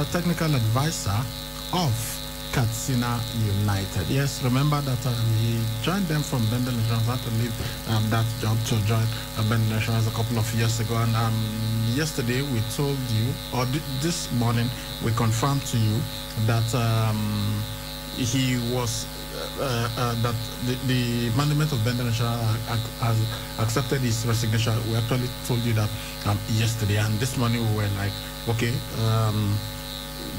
technical advisor of Katsina United. Yes, remember that he joined them from Bendel Insurance, had to leave that job to join Bendel Insurance a couple of years ago. And yesterday we told you, or this morning we confirmed to you that he was that the management of Bendel Insurance has accepted his resignation. We actually told you that yesterday, and this morning we were like, okay,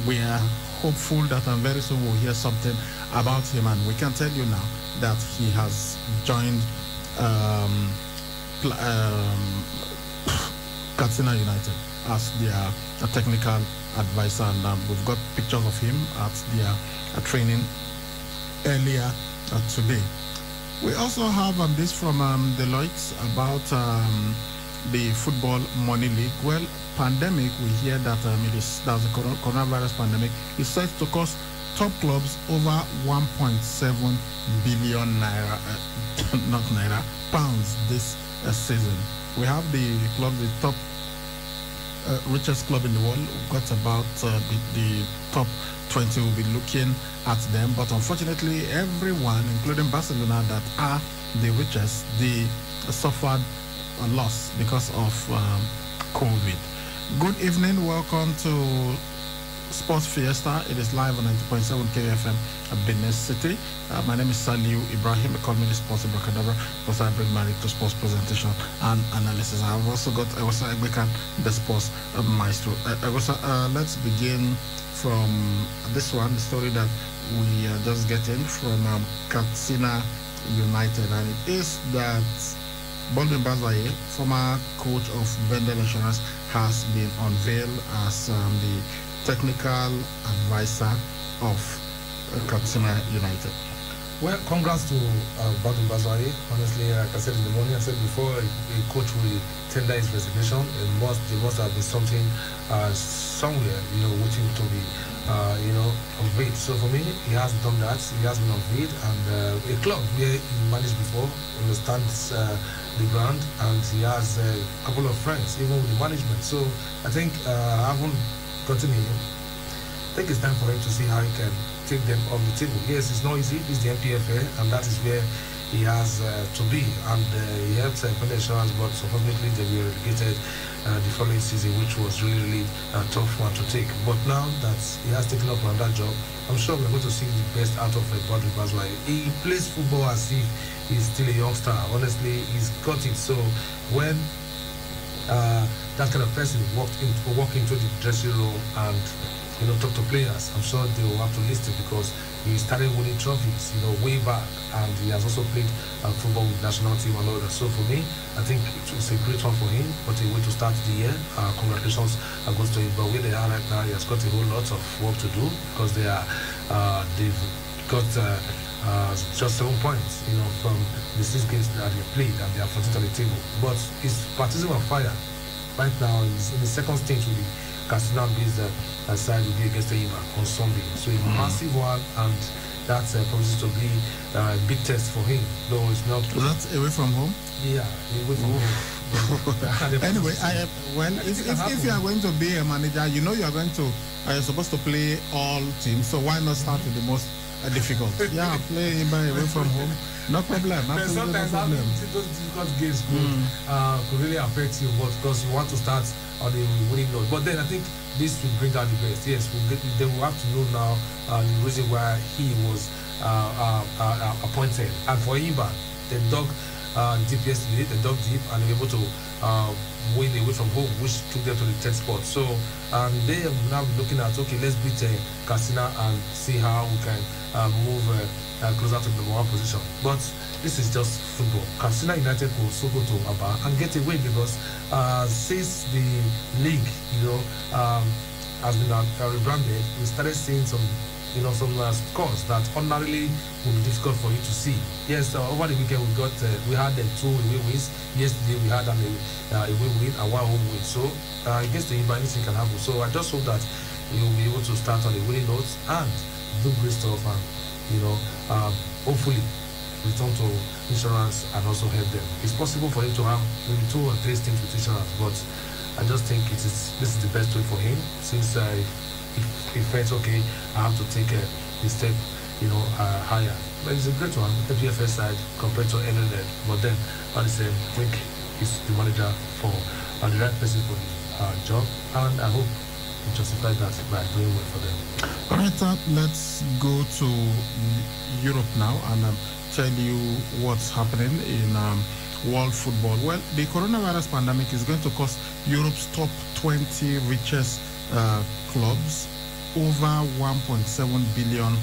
we are hopeful that very soon we'll hear something about him, and we can tell you now that he has joined Katsina United as their technical advisor, and we've got pictures of him at their training earlier today. We also have this from Deloitte about the Football Money League. Well, pandemic, we hear that there's a coronavirus pandemic. It's set to cost top clubs over 1.7 billion naira, not naira, pounds this season. We have the club, the top richest club in the world. We've got about the top 20. Will be looking at them, but unfortunately, everyone, including Barcelona, that are the richest, they suffered a loss because of COVID. Good evening, welcome to Sports Fiesta. It is live on 90.7 KFM at Benin City. My name is Saliu Ibrahim, economy sports Abracadabra, because I bring Malik to sports presentation and analysis. I've also got Egosa Egbekan, the sports maestro. Egosa, let's begin from this one, the story that we are just getting from Katsina United, and it is that Baldwin Bazaye, former coach of Bendel Insurance, has been unveiled as the technical advisor of Katsina United. Well, congrats to Baldwin Bazaye. Honestly, like I said in the morning, I said before, a coach will tender his resignation. There must have been something somewhere, waiting to be, unveiled. So for me, he has done that. He has been unveiled, and a club where he managed before understands the brand, and he has a couple of friends, even with the management. So I think I haven't gotten him. I think it's time for him to see how he can take them off the table. Yes, it's not easy. It's the MPFA, and that is where he has to be. And he helped Bendel Insurance, but unfortunately they were relegated the following season, which was really a tough one to take. But now that he has taken up on that job, I'm sure we're going to see the best out of Baldwin Bazaye. He plays football as if he's still a youngster. Honestly, he's got it. So when that kind of person walk into the dressing room and talk to players, I'm sure they will have to listen, because he started winning trophies, way back, and he has also played football with the national team and all that. So for me, I think it's a great one for him. But a way to start the year. Congratulations goes to him. But where they are right now, he has got a whole lot of work to do, because they've got just 7 points, from the 6 games that they played, and they are 14th on the table. But his baptism of fire right now is in the second stage with the Katsina-based side will be against Enyimba on Sunday. So a massive one, and that promises to be a big test for him, though it's not. That's away from home? Yeah, away from home. Anyway, if you are going to be a manager, you are going to, you're supposed to play all teams, so why not start with the most difficult? Yeah, play Enyimba away from home. No problem. Sometimes having those difficult games could really affect you, but because you want to start on the winning note. But then I think this will bring out the best. Yes, they will have to know now the reason why he was appointed. And for Enyimba, they dug deep yesterday, they dug deep, and they were able to win away from home, which took them to the 10th spot. So they are now looking at, okay, let's beat Katsina and see how we can move closer to the number 1 position. But this is just football. Katsina United will also go to Aba and get a win, because since the league, has been rebranded, we started seeing some scores that ordinarily would be difficult for you to see. Yes, over the weekend we had 2 away wins. Yesterday we had an away win and 1 home win. So against the Enyimba, anything can happen. So I just hope that you will be able to start on a winning note and do great stuff, and hopefully return to insurance and also help them. It's possible for him to have maybe 2 or 3 stints with insurance, but I just think this is the best way for him, since he he felt, okay, I have to take a step, higher. But it's a great one, the PFS side compared to NLL. But then, I think he's the manager for the right person for the job, and I hope he justifies that by doing well for them. All right, let's go to Europe now and tell you what's happening in world football. Well, the coronavirus pandemic is going to cost Europe's top 20 richest clubs over 1.7 billion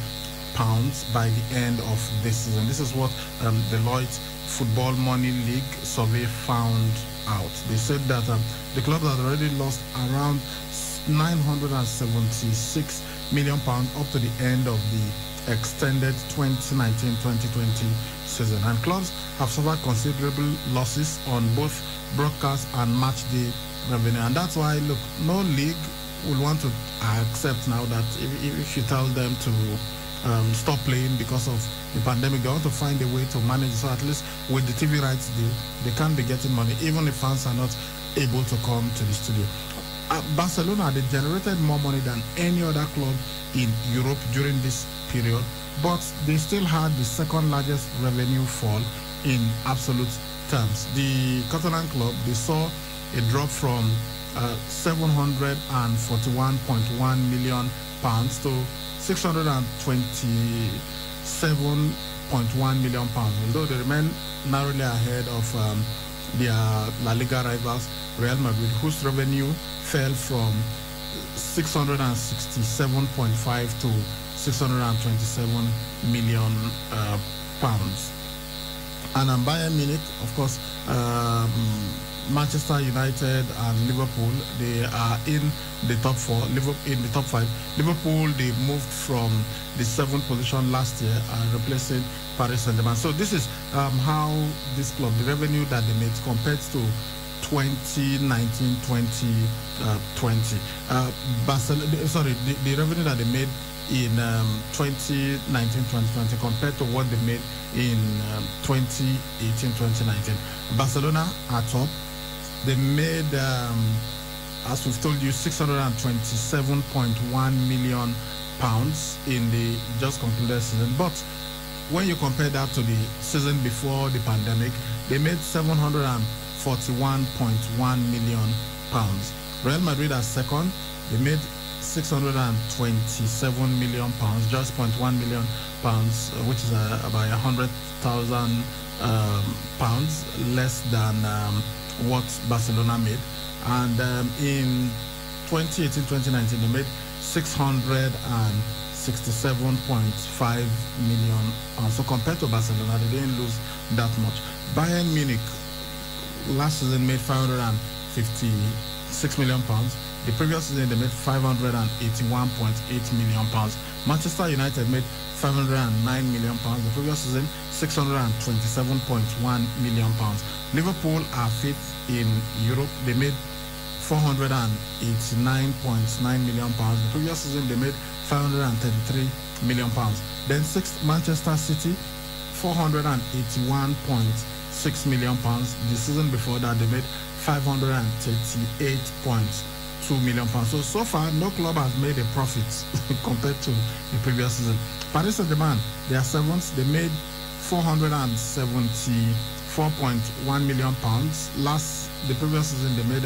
pounds by the end of this season. This is what Deloitte Football Money League survey found out. They said that the clubs had already lost around 976 million pounds up to the end of the extended 2019-2020 season, and clubs have suffered considerable losses on both broadcast and match day revenue. And that's why, look, no league will want to accept now that if you tell them to stop playing because of the pandemic, they want to find a way to manage. So at least with the TV rights deal, they can be getting money, even if fans are not able to come to the studio. Barcelona, they generated more money than any other club in Europe during this period, but they still had the second largest revenue fall in absolute terms. The Catalan club, they saw a drop from 741.1 million pounds to 627.1 million pounds, although they remain narrowly ahead of their La Liga rivals Real Madrid, whose revenue fell from 667.5 to 627 million pounds. And Bayern Munich, of course, Manchester United and Liverpool, they are in the top four. In the top five. Liverpool, they moved from the 7th position last year and replacing Paris Saint-Germain. So this is how this club, the revenue that they made compared to 2019-2020. The revenue that they made in 2019-2020 compared to what they made in 2018-2019. Barcelona are top. They made, as we've told you, 627.1 million pounds in the just concluded season. But when you compare that to the season before the pandemic, they made 741.1 million pounds. Real Madrid are second. They made 627 million pounds, just 0.1 million pounds, which is about 100,000 pounds less than what Barcelona made. And in 2018-2019, they made 667.5 million pounds. So compared to Barcelona, they didn't lose that much. Bayern Munich last season made 556 million pounds. The previous season, they made 581.8 million pounds. Manchester United made 509 million pounds. The previous season, 627.1 million pounds. Liverpool are fifth in Europe. They made 489.9 million pounds. The previous season, they made 533 million pounds. Then sixth, Manchester City, 481.6 million pounds. The season before that, they made 538.2 million pounds. So far, no club has made a profit compared to the previous season. Paris Saint-Germain, they are seventh. They made 474.1 million pounds. The previous season, they made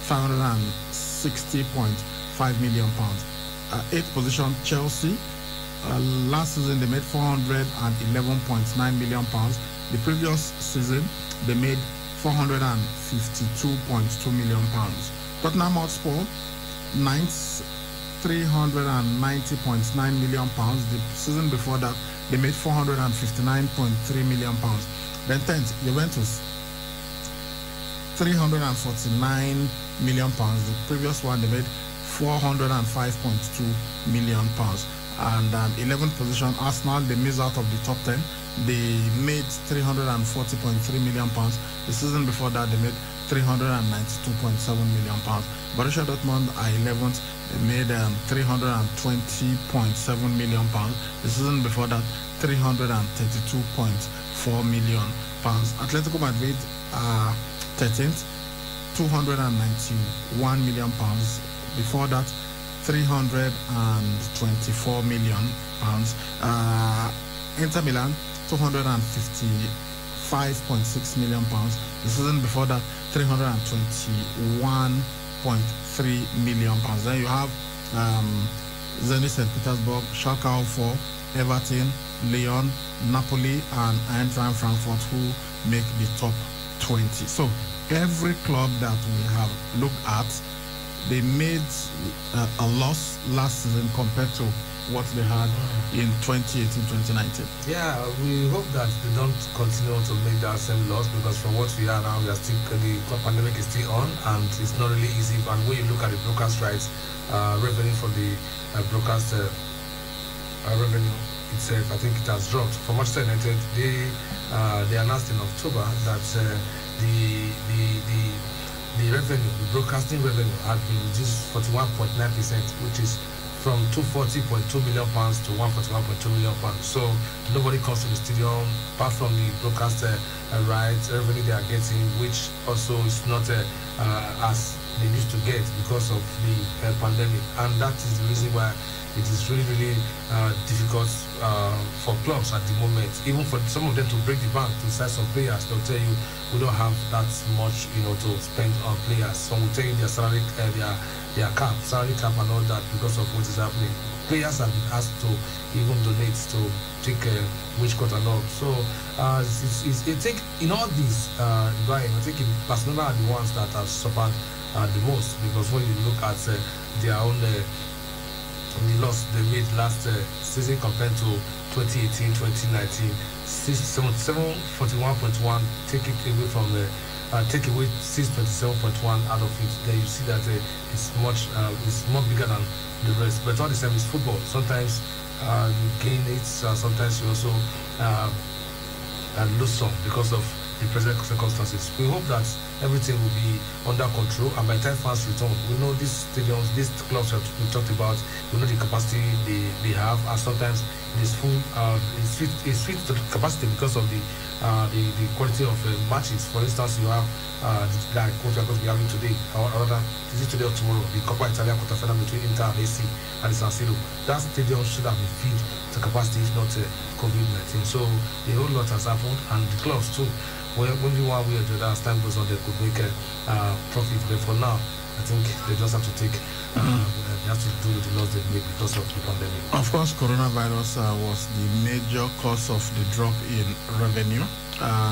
560.5 million pounds. Eighth position, Chelsea. Last season, they made 411.9 million pounds. The previous season, they made 452.2 million pounds. Tottenham Hotspur, ninth, 390.9 million pounds. The season before that, they made 459.3 million pounds. Then 10th, Juventus, 349 million pounds. The previous one, they made 405.2 million pounds. And 11th position, Arsenal, they missed out of the top 10. They made 340.3 million pounds. The season before that, they made 392.7 million pounds. Borussia Dortmund are 11th. They made 320.7 million pounds. The season before that, 332.4 million pounds. Atletico Madrid are 13th, 291 million pounds. Before that, 324 million pounds. Inter Milan, 255.6 million pounds. The season before that, 321.3 million pounds. Then you have Zenit St. Petersburg, Schalke 04, Everton, Lyon, Napoli, and Eintracht Frankfurt, who make the top 20. So every club that we have looked at, they made a loss last season compared to what they had in 2018-2019. Yeah, we hope that they don't continue to make that same loss, because from what we are now, we are still, the pandemic is still on, and it's not really easy. And when you look at the broadcast rights revenue for the broadcast revenue itself, I think it has dropped. For Manchester United, they announced in October that the revenue, the broadcasting revenue, had been reduced 41.9%, which is from £240.2 million to £141.2 million. So nobody comes to the stadium apart from the broadcast rights revenue they are getting, which also is not as they used to get because of the pandemic. And that is the reason why it is really, really difficult for clubs at the moment. Even for some of them to break the bank to sign some players, they'll tell you we don't have that much, to spend on players. Some will tell you their salary, their salary cap and all that because of what is happening. Players have been asked to even donate to take wage cut and all. So I think in all this, Brian, I think Barcelona are the ones that have suffered the most, because when you look at their own the loss they made last season compared to 2018-2019, 741.1, take it away from take away 627.1 out of it, then you see that it's much bigger than the rest. But all the same, it's football. Sometimes you gain it, sometimes you also lose some because of the present circumstances. We hope that everything will be under control, and by the time fans return, we know these stadiums, these clubs that we talked about, we know the capacity they have, and sometimes it is full. It's fit to the capacity because of the quality of matches. For instance, you have like what we are going to be having today, or rather, is it today or tomorrow? The Coppa Italia quarterfinal between Inter and AC and the San Siro. That stadium should have been filled to capacity, if not COVID-19. So a whole lot has happened, and the clubs too. Well, only one way or the other, as time goes on, they could make a profit. But for now, I think they just have to take, they have to do with the loss they make because of the pandemic. Of course, coronavirus was the major cause of the drop in revenue.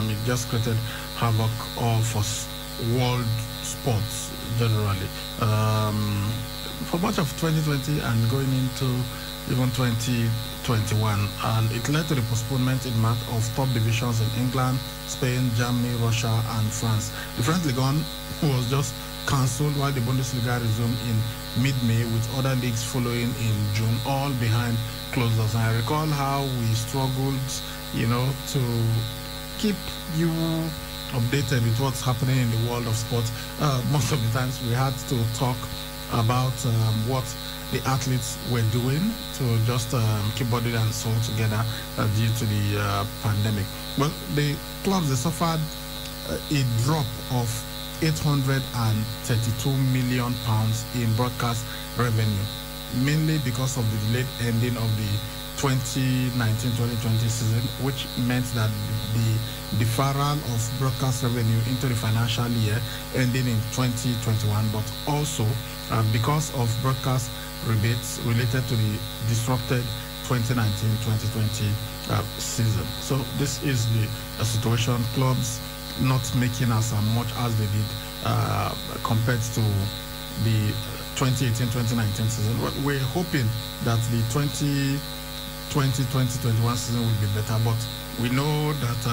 It just created havoc for world sports generally. For much of 2020 and going into even 2021, and it led to the postponement in March of top divisions in England, Spain, Germany, Russia, and France. The French Ligue 1 was just cancelled while the Bundesliga resumed in mid-May, with other leagues following in June, all behind closed doors. And I recall how we struggled, to keep you updated with what's happening in the world of sports. Most of the times we had to talk about what the athletes were doing to just keep body and soul together due to the pandemic. Well, the clubs, they suffered a drop of £832 million in broadcast revenue, mainly because of the delayed ending of the 2019-2020 season, which meant that the deferral of broadcast revenue into the financial year ending in 2021, but also because of broadcast rebates related to the disrupted 2019-2020 season. So this is the situation. Clubs not making as much as they did compared to the 2018-2019 season. We're hoping that the 2020-2021 season will be better, but we know that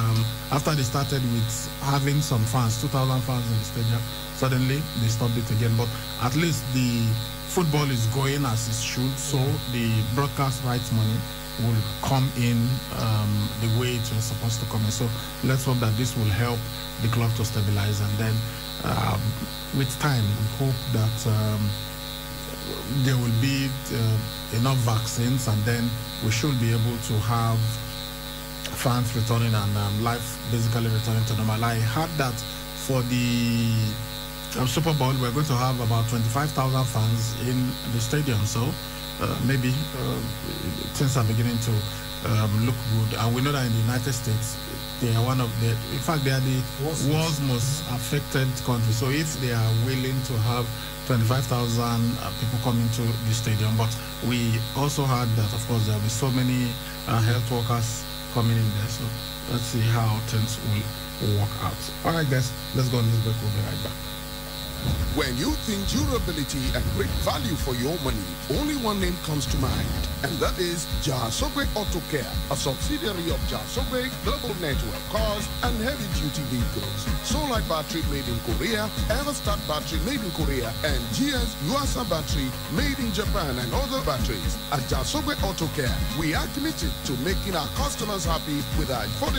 after they started with having some fans, 2,000 fans in the stadium, suddenly they stopped it again. But at least the football is going as it should, so the broadcast rights money will come in the way it was supposed to come in. So let's hope that this will help the club to stabilize, and then with time we hope that there will be enough vaccines, and then we should be able to have fans returning and life basically returning to normal. I heard that for the Super Bowl, we're going to have about 25,000 fans in the stadium. So maybe things are beginning to look good. And we know that in the United States, they are one of the, in fact, they are the world's most affected country. So if they are willing to have 25,000 people coming to the stadium, but we also heard that, of course, there will be so many health workers coming in there. So let's see how things will work out. All right, guys, let's go on this break. We'll be right back. When you think durability and great value for your money, only one name comes to mind, and that is Jahasogbe Auto Care, a subsidiary of Jahasogbe Global Network Cars and Heavy-Duty Vehicles. Solite Battery made in Korea, Everstart Battery made in Korea, and GS Yuasa Battery made in Japan and other batteries. At Jahasogbe Auto Care, we are committed to making our customers happy with our affordable